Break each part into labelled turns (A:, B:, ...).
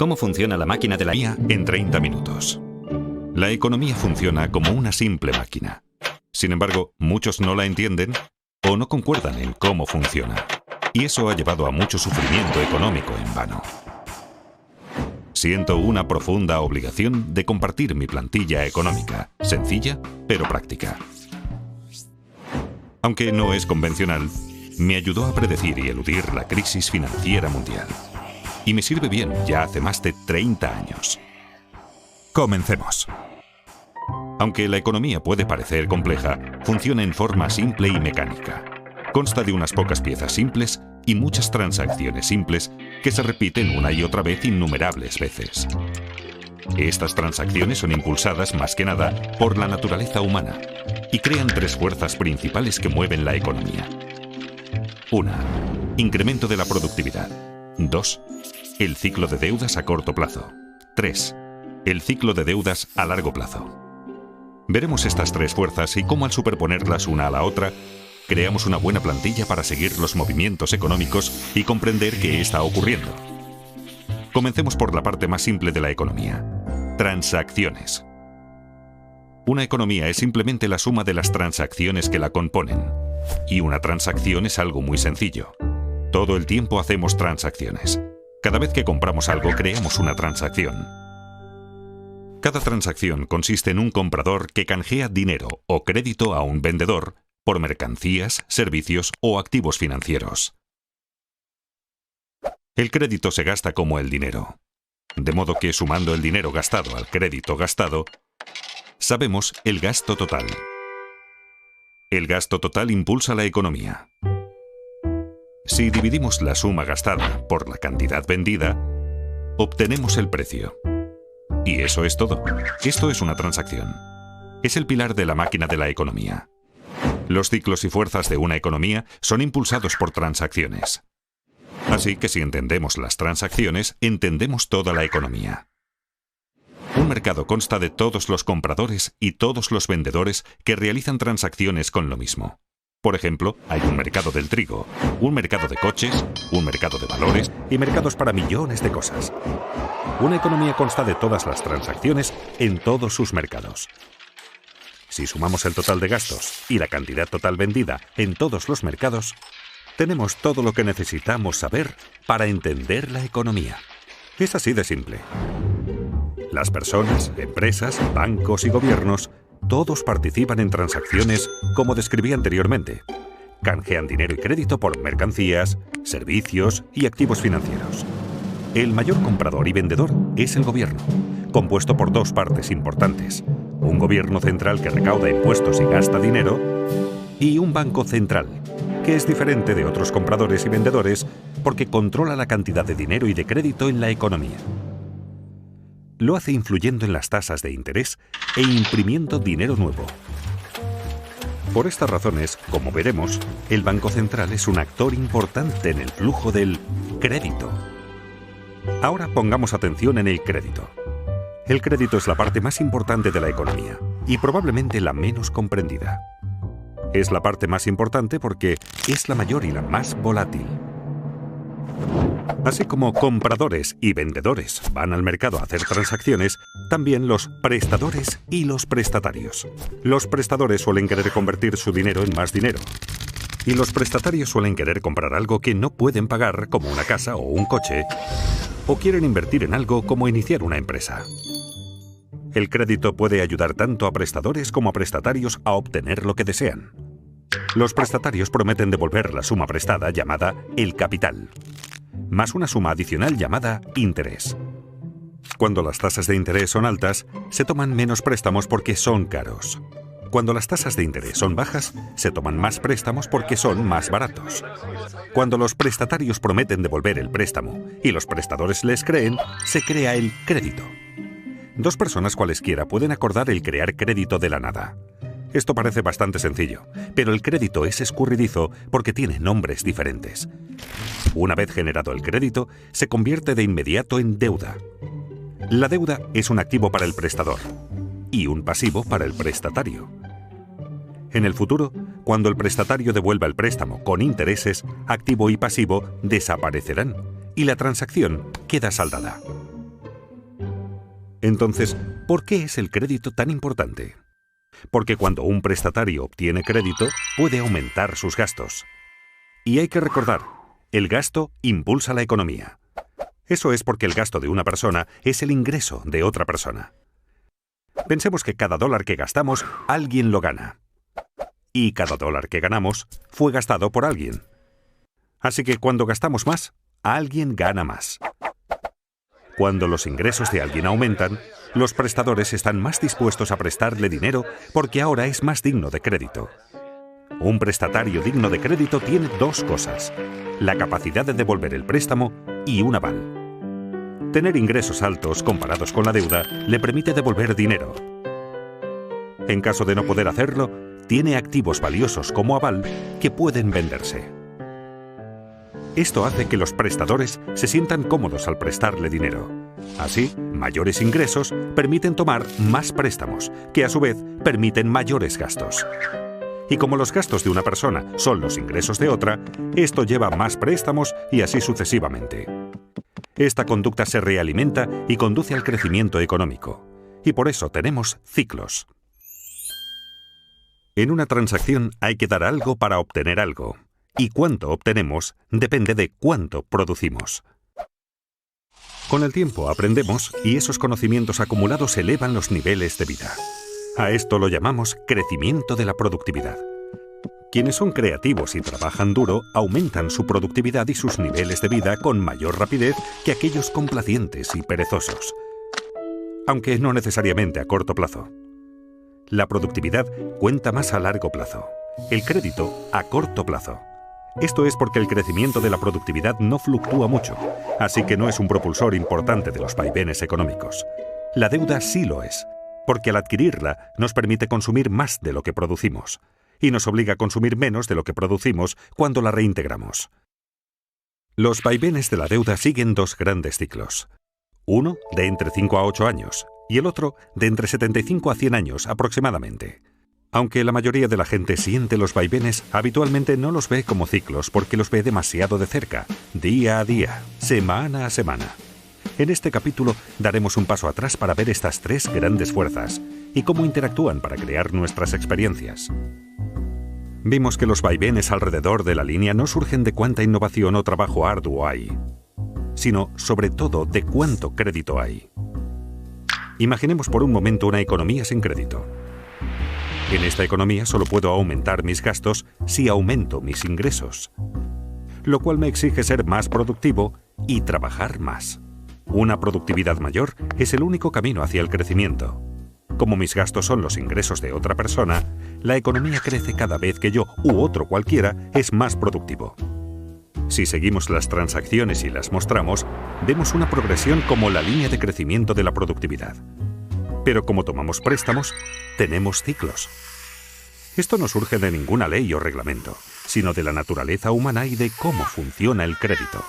A: ¿Cómo funciona la máquina de la IA
B: en 30 minutos. La economía funciona como una simple máquina. Sin embargo, muchos no la entienden o no concuerdan en cómo funciona. Y eso ha llevado a mucho sufrimiento económico en vano. Siento una profunda obligación de compartir mi plantilla económica, sencilla pero práctica. Aunque no es convencional, me ayudó a predecir y eludir la crisis financiera mundial. Y me sirve bien ya hace más de 30 años. Comencemos. Aunque la economía puede parecer compleja, funciona en forma simple y mecánica. Consta de unas pocas piezas simples y muchas transacciones simples que se repiten una y otra vez innumerables veces. Estas transacciones son impulsadas más que nada por la naturaleza humana y crean tres fuerzas principales que mueven la economía. 1. Incremento de la productividad. 2. El ciclo de deudas a corto plazo. 3. El ciclo de deudas a largo plazo. Veremos estas tres fuerzas y cómo al superponerlas una a la otra, creamos una buena plantilla para seguir los movimientos económicos y comprender qué está ocurriendo. Comencemos por la parte más simple de la economía. Transacciones. Una economía es simplemente la suma de las transacciones que la componen. Y una transacción es algo muy sencillo. Todo el tiempo hacemos transacciones. Cada vez que compramos algo, creamos una transacción. Cada transacción consiste en un comprador que canjea dinero o crédito a un vendedor por mercancías, servicios o activos financieros. El crédito se gasta como el dinero. De modo que sumando el dinero gastado al crédito gastado, sabemos el gasto total. El gasto total impulsa la economía. Si dividimos la suma gastada por la cantidad vendida, obtenemos el precio. Y eso es todo. Esto es una transacción. Es el pilar de la máquina de la economía. Los ciclos y fuerzas de una economía son impulsados por transacciones. Así que si entendemos las transacciones, entendemos toda la economía. Un mercado consta de todos los compradores y todos los vendedores que realizan transacciones con lo mismo. Por ejemplo, hay un mercado del trigo, un mercado de coches, un mercado de valores y mercados para millones de cosas. Una economía consta de todas las transacciones en todos sus mercados. Si sumamos el total de gastos y la cantidad total vendida en todos los mercados, tenemos todo lo que necesitamos saber para entender la economía. Es así de simple. Las personas, empresas, bancos y gobiernos, todos participan en transacciones como describí anteriormente. Canjean dinero y crédito por mercancías, servicios y activos financieros. El mayor comprador y vendedor es el gobierno, compuesto por dos partes importantes. Un gobierno central que recauda impuestos y gasta dinero, y un banco central, que es diferente de otros compradores y vendedores porque controla la cantidad de dinero y de crédito en la economía. Lo hace influyendo en las tasas de interés e imprimiendo dinero nuevo. Por estas razones, como veremos, el Banco Central es un actor importante en el flujo del crédito. Ahora pongamos atención en el crédito. El crédito es la parte más importante de la economía y probablemente la menos comprendida. Es la parte más importante porque es la mayor y la más volátil. Así como compradores y vendedores van al mercado a hacer transacciones, también los prestadores y los prestatarios. Los prestadores suelen querer convertir su dinero en más dinero. Y los prestatarios suelen querer comprar algo que no pueden pagar, como una casa o un coche, o quieren invertir en algo como iniciar una empresa. El crédito puede ayudar tanto a prestadores como a prestatarios a obtener lo que desean. Los prestatarios prometen devolver la suma prestada llamada el capital, más una suma adicional llamada interés. Cuando las tasas de interés son altas, se toman menos préstamos porque son caros. Cuando las tasas de interés son bajas, se toman más préstamos porque son más baratos. Cuando los prestatarios prometen devolver el préstamo y los prestadores les creen, se crea el crédito. Dos personas cualesquiera pueden acordar el crear crédito de la nada. Esto parece bastante sencillo, pero el crédito es escurridizo porque tiene nombres diferentes. Una vez generado el crédito, se convierte de inmediato en deuda. La deuda es un activo para el prestador y un pasivo para el prestatario. En el futuro, cuando el prestatario devuelva el préstamo con intereses, activo y pasivo desaparecerán y la transacción queda saldada. Entonces, ¿por qué es el crédito tan importante? Porque cuando un prestatario obtiene crédito, puede aumentar sus gastos. Y hay que recordar, el gasto impulsa la economía. Eso es porque el gasto de una persona es el ingreso de otra persona. Pensemos que cada dólar que gastamos, alguien lo gana. Y cada dólar que ganamos fue gastado por alguien. Así que cuando gastamos más, alguien gana más. Cuando los ingresos de alguien aumentan, los prestadores están más dispuestos a prestarle dinero porque ahora es más digno de crédito. Un prestatario digno de crédito tiene dos cosas: la capacidad de devolver el préstamo y un aval. Tener ingresos altos comparados con la deuda le permite devolver dinero. En caso de no poder hacerlo, tiene activos valiosos como aval que pueden venderse. Esto hace que los prestadores se sientan cómodos al prestarle dinero. Así, mayores ingresos permiten tomar más préstamos, que a su vez permiten mayores gastos. Y como los gastos de una persona son los ingresos de otra, esto lleva a más préstamos y así sucesivamente. Esta conducta se realimenta y conduce al crecimiento económico. Y por eso tenemos ciclos. En una transacción hay que dar algo para obtener algo. Y cuánto obtenemos depende de cuánto producimos. Con el tiempo aprendemos y esos conocimientos acumulados elevan los niveles de vida. A esto lo llamamos crecimiento de la productividad. Quienes son creativos y trabajan duro aumentan su productividad y sus niveles de vida con mayor rapidez que aquellos complacientes y perezosos. Aunque no necesariamente a corto plazo. La productividad cuenta más a largo plazo. El crédito a corto plazo. Esto es porque el crecimiento de la productividad no fluctúa mucho, así que no es un propulsor importante de los vaivenes económicos. La deuda sí lo es, porque al adquirirla nos permite consumir más de lo que producimos, y nos obliga a consumir menos de lo que producimos cuando la reintegramos. Los vaivenes de la deuda siguen dos grandes ciclos. Uno de entre 5 a 8 años, y el otro de entre 75 a 100 años aproximadamente. Aunque la mayoría de la gente siente los vaivenes, habitualmente no los ve como ciclos porque los ve demasiado de cerca, día a día, semana a semana. En este capítulo daremos un paso atrás para ver estas tres grandes fuerzas y cómo interactúan para crear nuestras experiencias. Vimos que los vaivenes alrededor de la línea no surgen de cuánta innovación o trabajo arduo hay, sino sobre todo de cuánto crédito hay. Imaginemos por un momento una economía sin crédito. En esta economía solo puedo aumentar mis gastos si aumento mis ingresos, lo cual me exige ser más productivo y trabajar más. Una productividad mayor es el único camino hacia el crecimiento. Como mis gastos son los ingresos de otra persona, la economía crece cada vez que yo u otro cualquiera es más productivo. Si seguimos las transacciones y las mostramos, vemos una progresión como la línea de crecimiento de la productividad. Pero como tomamos préstamos, tenemos ciclos. Esto no surge de ninguna ley o reglamento, sino de la naturaleza humana y de cómo funciona el crédito.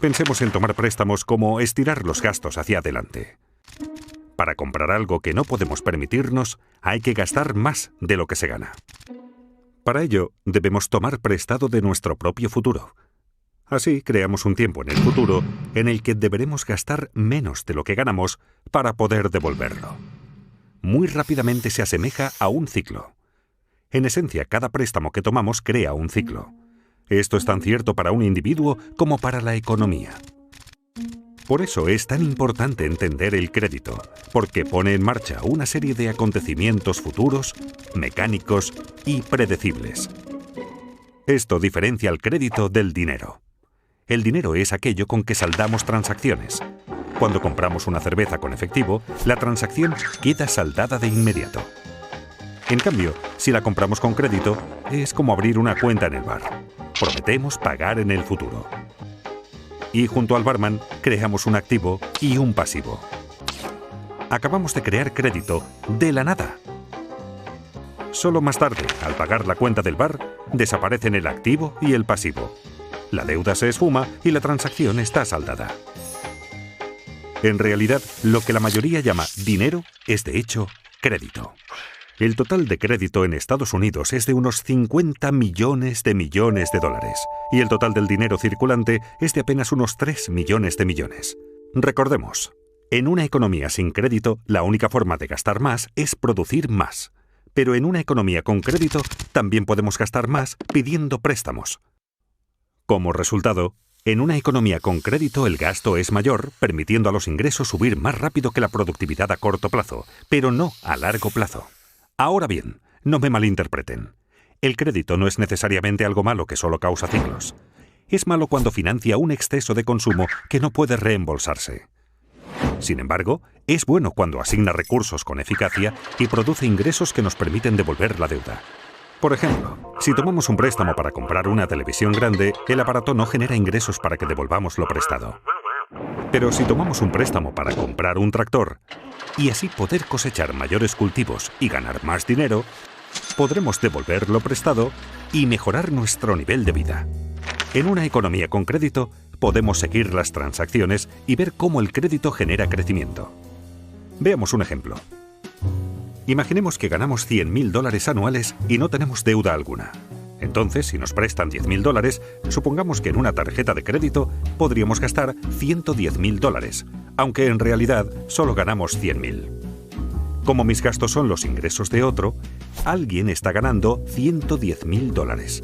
B: Pensemos en tomar préstamos como estirar los gastos hacia adelante. Para comprar algo que no podemos permitirnos, hay que gastar más de lo que se gana. Para ello, debemos tomar prestado de nuestro propio futuro. Así creamos un tiempo en el futuro en el que deberemos gastar menos de lo que ganamos para poder devolverlo. Muy rápidamente se asemeja a un ciclo. En esencia, cada préstamo que tomamos crea un ciclo. Esto es tan cierto para un individuo como para la economía. Por eso es tan importante entender el crédito, porque pone en marcha una serie de acontecimientos futuros, mecánicos y predecibles. Esto diferencia el crédito del dinero. El dinero es aquello con que saldamos transacciones. Cuando compramos una cerveza con efectivo, la transacción queda saldada de inmediato. En cambio, si la compramos con crédito, es como abrir una cuenta en el bar. Prometemos pagar en el futuro. Y junto al barman, creamos un activo y un pasivo. Acabamos de crear crédito de la nada. Solo más tarde, al pagar la cuenta del bar, desaparecen el activo y el pasivo. La deuda se esfuma y la transacción está saldada. En realidad, lo que la mayoría llama dinero es de hecho crédito. El total de crédito en Estados Unidos es de unos 50 millones de dólares y el total del dinero circulante es de apenas unos 3 millones de millones. Recordemos,
A: En una economía sin crédito, la única forma de gastar más es producir más. Pero en una economía con crédito, también podemos gastar más pidiendo préstamos. Como resultado, en una economía con crédito el gasto es mayor, permitiendo a los ingresos subir más rápido que la productividad a corto plazo, pero no a largo plazo. Ahora bien, no me malinterpreten. El crédito no es necesariamente algo malo que solo causa ciclos. Es malo cuando financia un exceso de consumo que no puede reembolsarse. Sin embargo, es bueno cuando asigna recursos con eficacia y produce ingresos que nos permiten devolver la deuda. Por ejemplo, si tomamos un préstamo para comprar una televisión grande, el aparato no genera ingresos para que devolvamos lo prestado. Pero si tomamos un préstamo para comprar un tractor y así poder cosechar mayores cultivos y ganar más dinero, podremos devolver lo prestado y mejorar nuestro nivel de vida. En una economía con crédito, podemos seguir las transacciones y ver cómo el crédito genera crecimiento. Veamos un ejemplo. Imaginemos que ganamos $100.000 anuales y no tenemos deuda alguna. Entonces, si nos prestan $10.000, supongamos que en una tarjeta de crédito podríamos gastar $110.000, aunque en realidad solo ganamos $100.000. Como mis gastos son los ingresos de otro, alguien está ganando $110.000.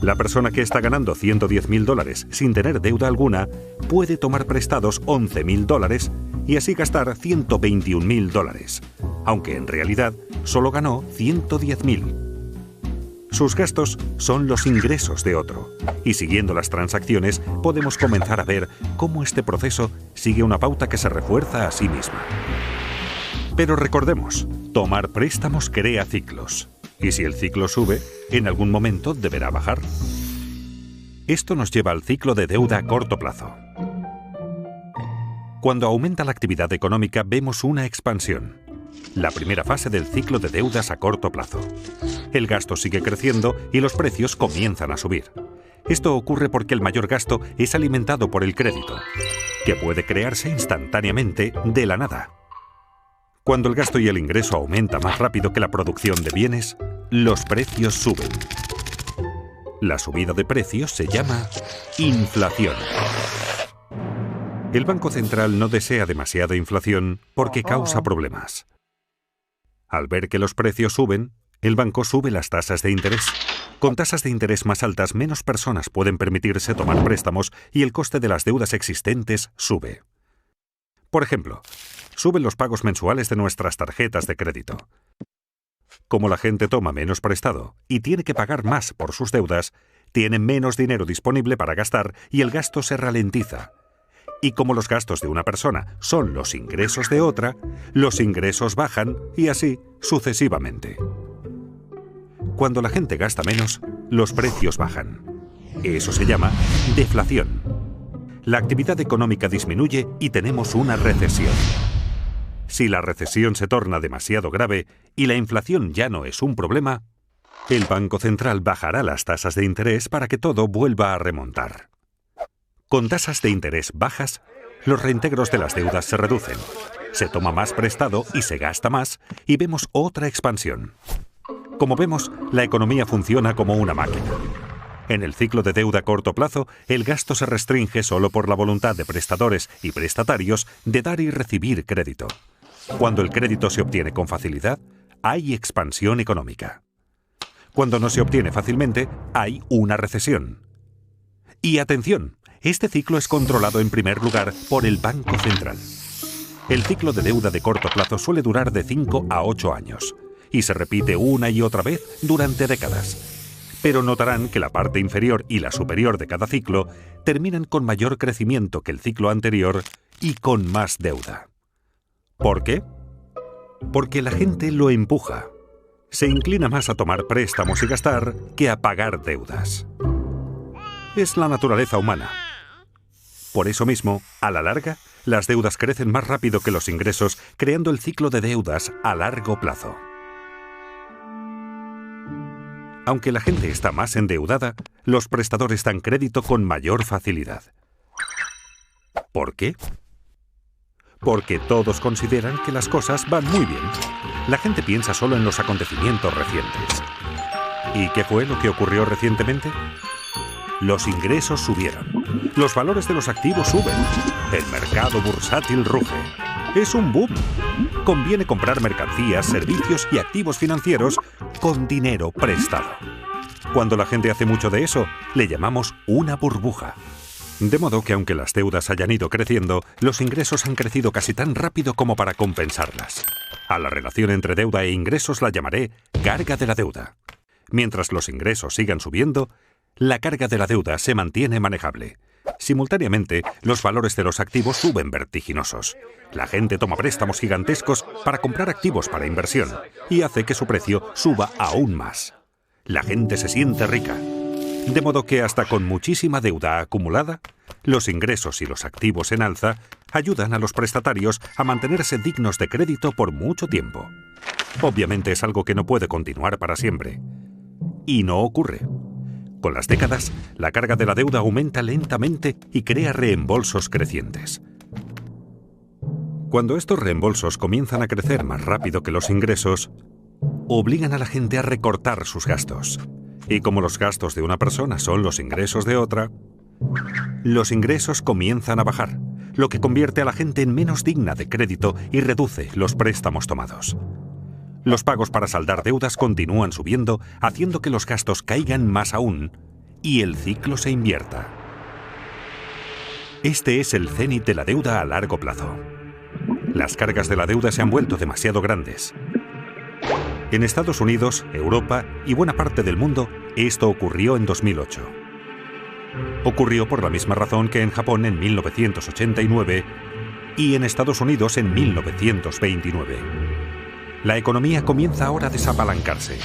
A: La persona que está ganando $110.000 sin tener deuda alguna puede tomar prestados $11.000 y así gastar $121.000, aunque en realidad solo ganó $110.000. Sus gastos son los ingresos de otro, y siguiendo las transacciones podemos comenzar a ver cómo este proceso sigue una pauta que se refuerza a sí misma. Pero recordemos, tomar préstamos crea ciclos. Y si el ciclo sube, en algún momento deberá bajar. Esto nos lleva al ciclo de deuda a corto plazo. Cuando aumenta la actividad económica, vemos una expansión. La primera fase del ciclo de deudas a corto plazo. El gasto sigue creciendo y los precios comienzan a subir. Esto ocurre porque el mayor gasto es alimentado por el crédito, que puede crearse instantáneamente de la nada. Cuando el gasto y el ingreso aumenta más rápido que la producción de bienes, los precios suben. La subida de precios se llama inflación. El Banco Central no desea demasiada inflación porque causa problemas. Al ver que los precios suben, el banco sube las tasas de interés. Con tasas de interés más altas, menos personas pueden permitirse tomar préstamos y el coste de las deudas existentes sube. Por ejemplo, suben los pagos mensuales de nuestras tarjetas de crédito. Como la gente toma menos prestado y tiene que pagar más por sus deudas, tienen menos dinero disponible para gastar y el gasto se ralentiza. Y como los gastos de una persona son los ingresos de otra, los ingresos bajan y así sucesivamente. Cuando la gente gasta menos, los precios bajan. Eso se llama deflación. La actividad económica disminuye y tenemos una recesión. Si la recesión se torna demasiado grave y la inflación ya no es un problema, el Banco Central bajará las tasas de interés para que todo vuelva a remontar. Con tasas de interés bajas, los reintegros de las deudas se reducen, se toma más prestado y se gasta más, y vemos otra expansión. Como vemos, la economía funciona como una máquina. En el ciclo de deuda a corto plazo, el gasto se restringe solo por la voluntad de prestadores y prestatarios de dar y recibir crédito. Cuando el crédito se obtiene con facilidad, hay expansión económica. Cuando no se obtiene fácilmente, hay una recesión. Y atención, este ciclo es controlado en primer lugar por el Banco Central. El ciclo de deuda de corto plazo suele durar de 5 a 8 años y se repite una y otra vez durante décadas. Pero notarán que la parte inferior y la superior de cada ciclo terminan con mayor crecimiento que el ciclo anterior y con más deuda. ¿Por qué? Porque la gente lo empuja. Se inclina más a tomar préstamos y gastar que a pagar deudas. Es la naturaleza humana. Por eso mismo, a la larga, las deudas crecen más rápido que los ingresos, creando el ciclo de deudas a largo plazo. Aunque la gente está más endeudada, los prestadores dan crédito con mayor facilidad. ¿Por qué? Porque todos consideran que las cosas van muy bien. La gente piensa solo en los acontecimientos recientes. ¿Y qué fue lo que ocurrió recientemente? Los ingresos subieron. Los valores de los activos suben. El mercado bursátil ruge. Es un boom. Conviene comprar mercancías, servicios y activos financieros con dinero prestado. Cuando la gente hace mucho de eso, le llamamos una burbuja. De modo que aunque las deudas hayan ido creciendo, los ingresos han crecido casi tan rápido como para compensarlas. A la relación entre deuda e ingresos la llamaré carga de la deuda. Mientras los ingresos sigan subiendo, la carga de la deuda se mantiene manejable. Simultáneamente, los valores de los activos suben vertiginosos. La gente toma préstamos gigantescos para comprar activos para inversión y hace que su precio suba aún más. La gente se siente rica. De modo que hasta con muchísima deuda acumulada, los ingresos y los activos en alza ayudan a los prestatarios a mantenerse dignos de crédito por mucho tiempo. Obviamente es algo que no puede continuar para siempre. Y no ocurre. Con las décadas, la carga de la deuda aumenta lentamente y crea reembolsos crecientes. Cuando estos reembolsos comienzan a crecer más rápido que los ingresos, obligan a la gente a recortar sus gastos. Y como los gastos de una persona son los ingresos de otra, los ingresos comienzan a bajar, lo que convierte a la gente en menos digna de crédito y reduce los préstamos tomados. Los pagos para saldar deudas continúan subiendo, haciendo que los gastos caigan más aún y el ciclo se invierta. Este es el cénit de la deuda a largo plazo. Las cargas de la deuda se han vuelto demasiado grandes. En Estados Unidos, Europa y buena parte del mundo, esto ocurrió en 2008. Ocurrió por la misma razón que en Japón en 1989 y en Estados Unidos en 1929. La economía comienza ahora a desapalancarse.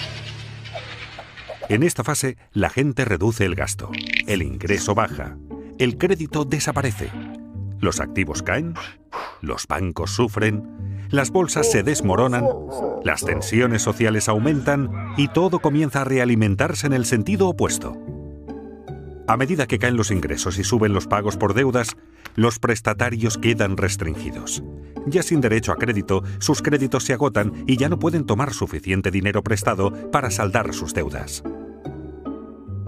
A: En esta fase, la gente reduce el gasto, el ingreso baja, el crédito desaparece, los activos caen, los bancos sufren, las bolsas se desmoronan, las tensiones sociales aumentan y todo comienza a realimentarse en el sentido opuesto. A medida que caen los ingresos y suben los pagos por deudas, los prestatarios quedan restringidos. Ya sin derecho a crédito, sus créditos se agotan y ya no pueden tomar suficiente dinero prestado para saldar sus deudas.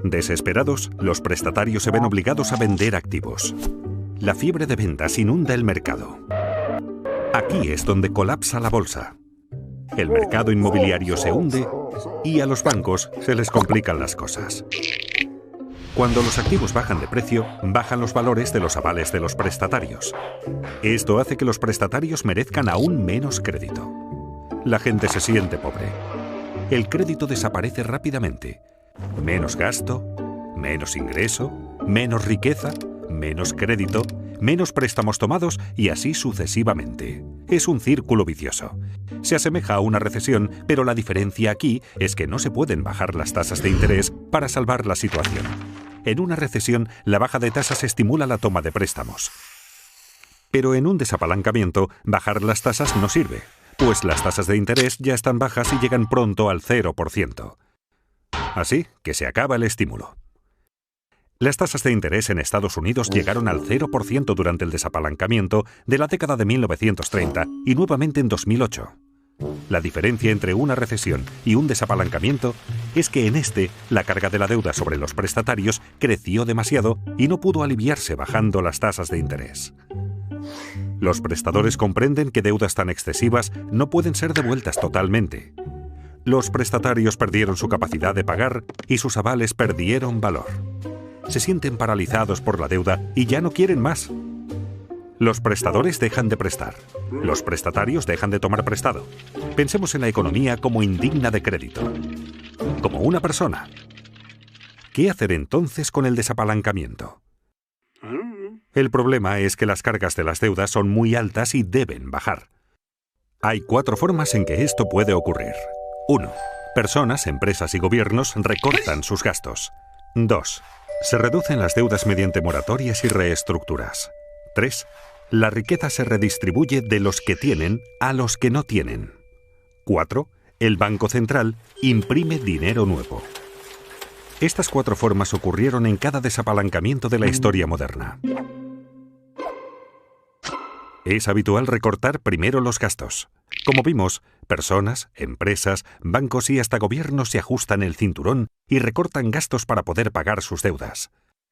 A: Desesperados, los prestatarios se ven obligados a vender activos. La fiebre de ventas inunda el mercado. Aquí es donde colapsa la bolsa. El mercado inmobiliario se hunde y a los bancos se les complican las cosas. Cuando los activos bajan de precio, bajan los valores de los avales de los prestatarios. Esto hace que los prestatarios merezcan aún menos crédito. La gente se siente pobre. El crédito desaparece rápidamente. Menos gasto, menos ingreso, menos riqueza, menos crédito, menos préstamos tomados y así sucesivamente. Es un círculo vicioso. Se asemeja a una recesión, pero la diferencia aquí es que no se pueden bajar las tasas de interés para salvar la situación. En una recesión, la baja de tasas estimula la toma de préstamos. Pero en un desapalancamiento, bajar las tasas no sirve, pues las tasas de interés ya están bajas y llegan pronto al 0%. Así que se acaba el estímulo. Las tasas de interés en Estados Unidos llegaron al 0% durante el desapalancamiento de la década de 1930 y nuevamente en 2008. La diferencia entre una recesión y un desapalancamiento es que en este, la carga de la deuda sobre los prestatarios creció demasiado y no pudo aliviarse bajando las tasas de interés. Los prestadores comprenden que deudas tan excesivas no pueden ser devueltas totalmente. Los prestatarios perdieron su capacidad de pagar y sus avales perdieron valor. Se sienten paralizados por la deuda y ya no quieren más. Los prestadores dejan de prestar. Los prestatarios dejan de tomar prestado. Pensemos en la economía como indigna de crédito. Como una persona. ¿Qué hacer entonces con el desapalancamiento? El problema es que las cargas de las deudas son muy altas y deben bajar. Hay 4 formas en que esto puede ocurrir. 1. Personas, empresas y gobiernos recortan sus gastos. 2. Se reducen las deudas mediante moratorias y reestructuras. 3. La riqueza se redistribuye de los que tienen a los que no tienen. 4. El Banco Central imprime dinero nuevo. Estas 4 formas ocurrieron en cada desapalancamiento de la historia moderna. Es habitual recortar primero los gastos. Como vimos, personas, empresas, bancos y hasta gobiernos se ajustan el cinturón y recortan gastos para poder pagar sus deudas.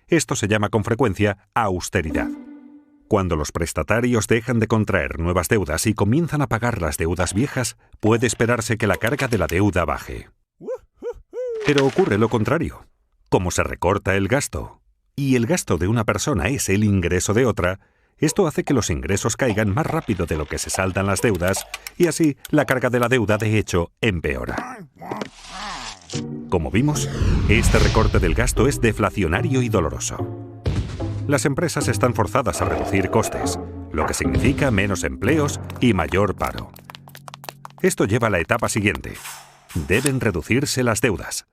A: Esto se llama con frecuencia austeridad. Cuando los prestatarios dejan de contraer nuevas deudas y comienzan a pagar las deudas viejas, puede esperarse que la carga de la deuda baje. Pero ocurre lo contrario. Como se recorta el gasto, y el gasto de una persona es el ingreso de otra, esto hace que los ingresos caigan más rápido de lo que se saldan las deudas, y así la carga de la deuda, de hecho, empeora. Como vimos, este recorte del gasto es deflacionario y doloroso. Las empresas están forzadas a reducir costes, lo que significa menos empleos y mayor paro. Esto lleva a la etapa siguiente. Deben reducirse las deudas.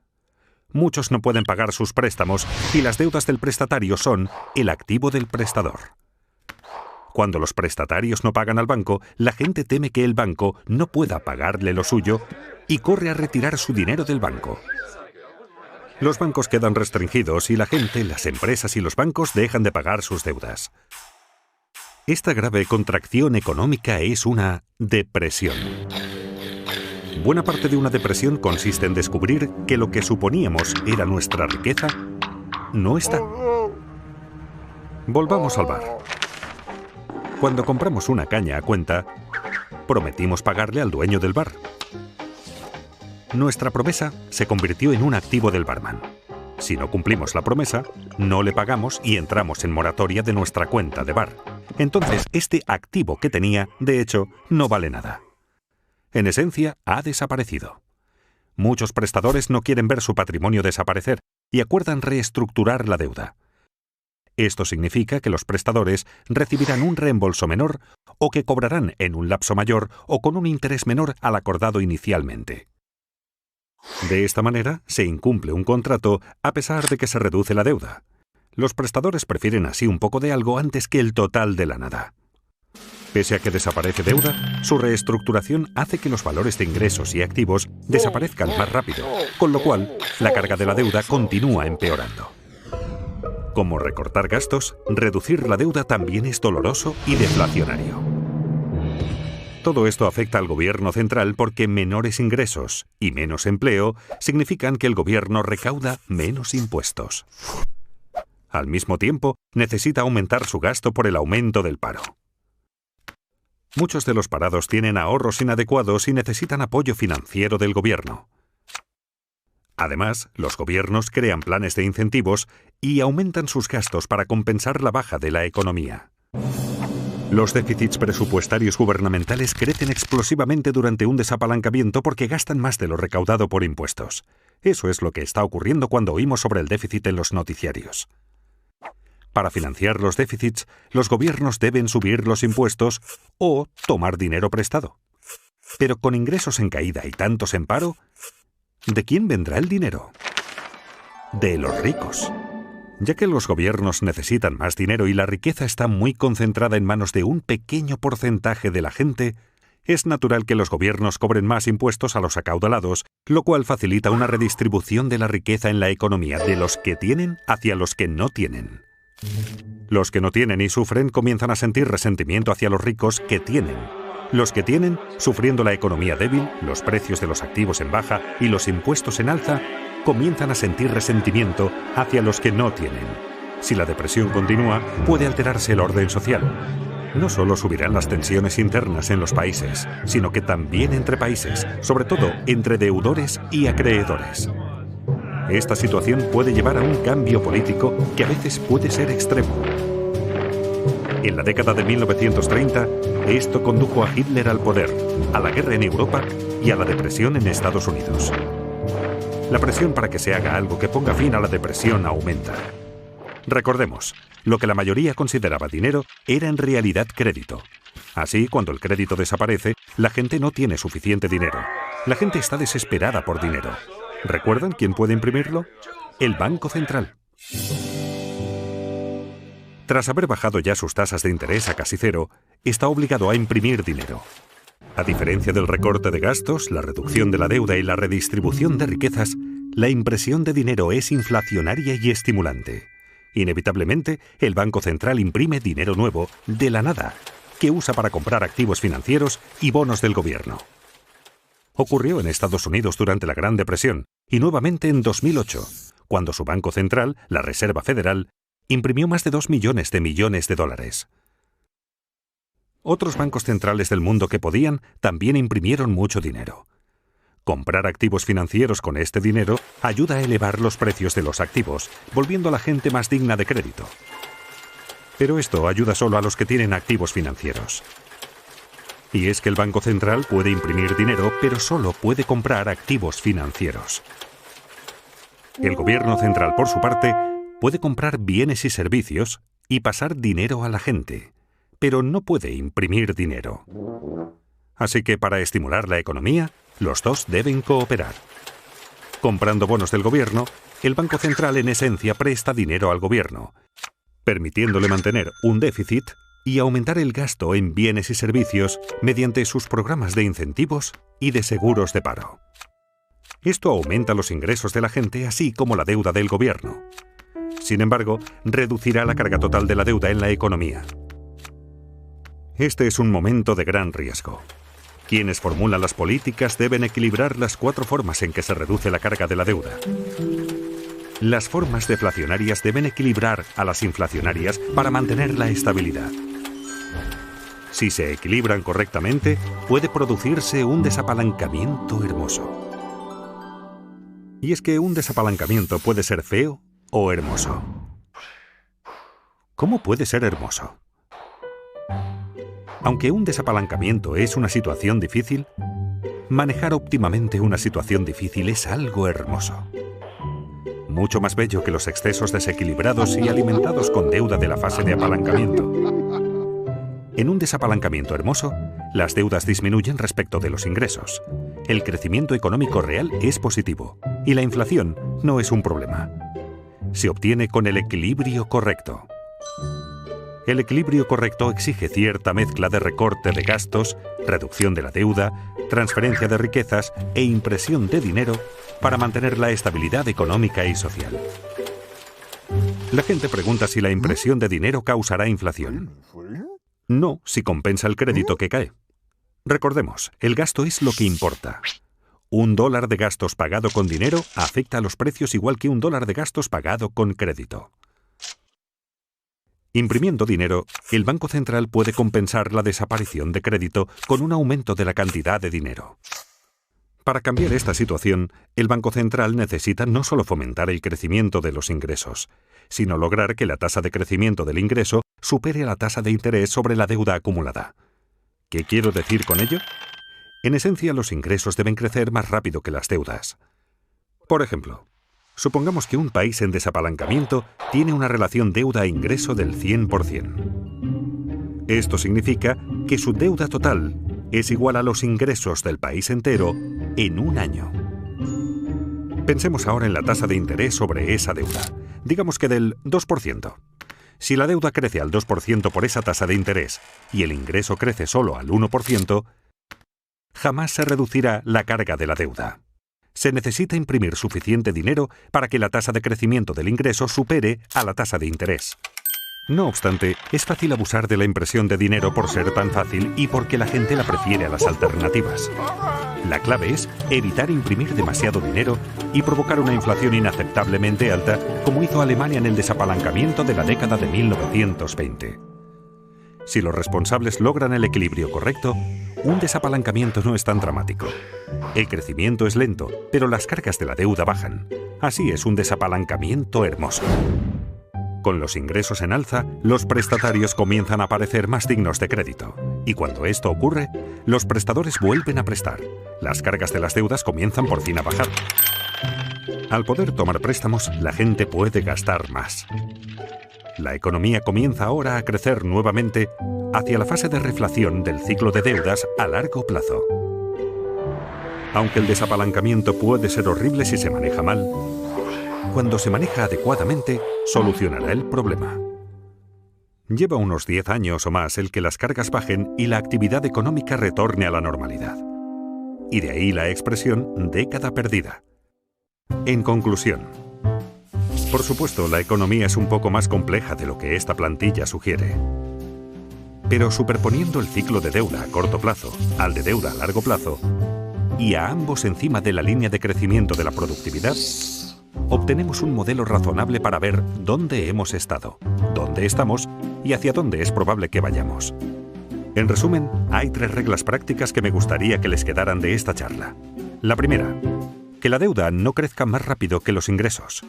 A: Muchos no pueden pagar sus préstamos y las deudas del prestatario son el activo del prestador. Cuando los prestatarios no pagan al banco, la gente teme que el banco no pueda pagarle lo suyo y corre a retirar su dinero del banco. Los bancos quedan restringidos y la gente, las empresas y los bancos dejan de pagar sus deudas. Esta grave contracción económica es una depresión. Buena parte de una depresión consiste en descubrir que lo que suponíamos era nuestra riqueza no está. Volvamos al bar. Cuando compramos una caña a cuenta, prometimos pagarle al dueño del bar. Nuestra promesa se convirtió en un activo del barman. Si no cumplimos la promesa, no le pagamos y entramos en moratoria de nuestra cuenta de bar. Entonces, este activo que tenía, de hecho, no vale nada. En esencia, ha desaparecido. Muchos prestadores no quieren ver su patrimonio desaparecer y acuerdan reestructurar la deuda. Esto significa que los prestadores recibirán un reembolso menor o que cobrarán en un lapso mayor o con un interés menor al acordado inicialmente. De esta manera, se incumple un contrato a pesar de que se reduce la deuda. Los prestadores prefieren así un poco de algo antes que el total de la nada. Pese a que desaparece deuda, su reestructuración hace que los valores de ingresos y activos desaparezcan más rápido, con lo cual la carga de la deuda continúa empeorando. Como recortar gastos, reducir la deuda también es doloroso y deflacionario. Todo esto afecta al gobierno central porque menores ingresos y menos empleo significan que el gobierno recauda menos impuestos. Al mismo tiempo, necesita aumentar su gasto por el aumento del paro. Muchos de los parados tienen ahorros inadecuados y necesitan apoyo financiero del gobierno. Además, los gobiernos crean planes de incentivos y aumentan sus gastos para compensar la baja de la economía. Los déficits presupuestarios gubernamentales crecen explosivamente durante un desapalancamiento porque gastan más de lo recaudado por impuestos. Eso es lo que está ocurriendo cuando oímos sobre el déficit en los noticiarios. Para financiar los déficits, los gobiernos deben subir los impuestos o tomar dinero prestado. Pero con ingresos en caída y tantos en paro, ¿de quién vendrá el dinero? De los ricos. Ya que los gobiernos necesitan más dinero y la riqueza está muy concentrada en manos de un pequeño porcentaje de la gente, es natural que los gobiernos cobren más impuestos a los acaudalados, lo cual facilita una redistribución de la riqueza en la economía de los que tienen hacia los que no tienen. Los que no tienen y sufren comienzan a sentir resentimiento hacia los ricos que tienen. Los que tienen, sufriendo la economía débil, los precios de los activos en baja y los impuestos en alza, comienzan a sentir resentimiento hacia los que no tienen. Si la depresión continúa, puede alterarse el orden social. No solo subirán las tensiones internas en los países, sino que también entre países, sobre todo entre deudores y acreedores. Esta situación puede llevar a un cambio político que a veces puede ser extremo. En la década de 1930, esto condujo a Hitler al poder, a la guerra en Europa y a la depresión en Estados Unidos. La presión para que se haga algo que ponga fin a la depresión aumenta. Recordemos, lo que la mayoría consideraba dinero era en realidad crédito. Así, cuando el crédito desaparece, la gente no tiene suficiente dinero. La gente está desesperada por dinero. ¿Recuerdan quién puede imprimirlo? El Banco Central. Tras haber bajado ya sus tasas de interés a casi cero, está obligado a imprimir dinero. A diferencia del recorte de gastos, la reducción de la deuda y la redistribución de riquezas, la impresión de dinero es inflacionaria y estimulante. Inevitablemente, el Banco Central imprime dinero nuevo, de la nada, que usa para comprar activos financieros y bonos del gobierno. Ocurrió en Estados Unidos durante la Gran Depresión y nuevamente en 2008, cuando su Banco Central, la Reserva Federal, imprimió más de 2 millones de dólares. Otros bancos centrales del mundo que podían también imprimieron mucho dinero. Comprar activos financieros con este dinero ayuda a elevar los precios de los activos, volviendo a la gente más digna de crédito. Pero esto ayuda solo a los que tienen activos financieros. Y es que el Banco Central puede imprimir dinero, pero solo puede comprar activos financieros. El Gobierno Central, por su parte, puede comprar bienes y servicios y pasar dinero a la gente, pero no puede imprimir dinero. Así que para estimular la economía, los dos deben cooperar. Comprando bonos del gobierno, el Banco Central en esencia presta dinero al gobierno, permitiéndole mantener un déficit y aumentar el gasto en bienes y servicios mediante sus programas de incentivos y de seguros de paro. Esto aumenta los ingresos de la gente, así como la deuda del gobierno. Sin embargo, reducirá la carga total de la deuda en la economía. Este es un momento de gran riesgo. Quienes formulan las políticas deben equilibrar las 4 formas en que se reduce la carga de la deuda. Las formas deflacionarias deben equilibrar a las inflacionarias para mantener la estabilidad. Si se equilibran correctamente, puede producirse un desapalancamiento hermoso. Y es que un desapalancamiento puede ser feo o hermoso. ¿Cómo puede ser hermoso? Aunque un desapalancamiento es una situación difícil, manejar óptimamente una situación difícil es algo hermoso. Mucho más bello que los excesos desequilibrados y alimentados con deuda de la fase de apalancamiento. En un desapalancamiento hermoso, las deudas disminuyen respecto de los ingresos. El crecimiento económico real es positivo y la inflación no es un problema. Se obtiene con el equilibrio correcto. El equilibrio correcto exige cierta mezcla de recorte de gastos, reducción de la deuda, transferencia de riquezas e impresión de dinero para mantener la estabilidad económica y social. La gente pregunta si la impresión de dinero causará inflación. No, si compensa el crédito que cae. Recordemos, el gasto es lo que importa. $1 de gastos pagado con dinero afecta a los precios igual que $1 de gastos pagado con crédito. Imprimiendo dinero, el Banco Central puede compensar la desaparición de crédito con un aumento de la cantidad de dinero. Para cambiar esta situación, el Banco Central necesita no solo fomentar el crecimiento de los ingresos, sino lograr que la tasa de crecimiento del ingreso supere la tasa de interés sobre la deuda acumulada. ¿Qué quiero decir con ello? En esencia, los ingresos deben crecer más rápido que las deudas. Por ejemplo, supongamos que un país en desapalancamiento tiene una relación deuda-ingreso del 100%. Esto significa que su deuda total es igual a los ingresos del país entero en un año. Pensemos ahora en la tasa de interés sobre esa deuda, digamos que del 2%. Si la deuda crece al 2% por esa tasa de interés y el ingreso crece solo al 1%, jamás se reducirá la carga de la deuda. Se necesita imprimir suficiente dinero para que la tasa de crecimiento del ingreso supere a la tasa de interés. No obstante, es fácil abusar de la impresión de dinero por ser tan fácil y porque la gente la prefiere a las alternativas. La clave es evitar imprimir demasiado dinero y provocar una inflación inaceptablemente alta, como hizo Alemania en el desapalancamiento de la década de 1920. Si los responsables logran el equilibrio correcto, un desapalancamiento no es tan dramático. El crecimiento es lento, pero las cargas de la deuda bajan. Así es un desapalancamiento hermoso. Con los ingresos en alza, los prestatarios comienzan a parecer más dignos de crédito. Y cuando esto ocurre, los prestadores vuelven a prestar. Las cargas de las deudas comienzan por fin a bajar. Al poder tomar préstamos, la gente puede gastar más. La economía comienza ahora a crecer nuevamente hacia la fase de reflación del ciclo de deudas a largo plazo. Aunque el desapalancamiento puede ser horrible si se maneja mal, cuando se maneja adecuadamente, solucionará el problema. Lleva unos 10 años o más el que las cargas bajen y la actividad económica retorne a la normalidad. Y de ahí la expresión década perdida. En conclusión, por supuesto, la economía es un poco más compleja de lo que esta plantilla sugiere. Pero superponiendo el ciclo de deuda a corto plazo al de deuda a largo plazo, y a ambos encima de la línea de crecimiento de la productividad, obtenemos un modelo razonable para ver dónde hemos estado, dónde estamos y hacia dónde es probable que vayamos. En resumen, hay 3 reglas prácticas que me gustaría que les quedaran de esta charla. La primera, que la deuda no crezca más rápido que los ingresos,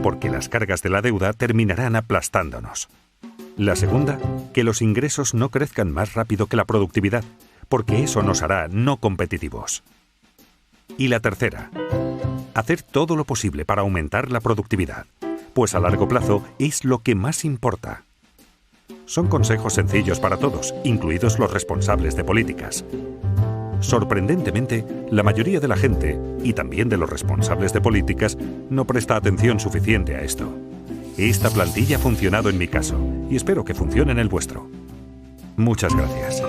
A: porque las cargas de la deuda terminarán aplastándonos. La segunda, que los ingresos no crezcan más rápido que la productividad, porque eso nos hará no competitivos. Y la tercera, hacer todo lo posible para aumentar la productividad, pues a largo plazo es lo que más importa. Son consejos sencillos para todos, incluidos los responsables de políticas. Sorprendentemente, la mayoría de la gente, y también de los responsables de políticas, no presta atención suficiente a esto. Esta plantilla ha funcionado en mi caso, y espero que funcione en el vuestro. Muchas gracias.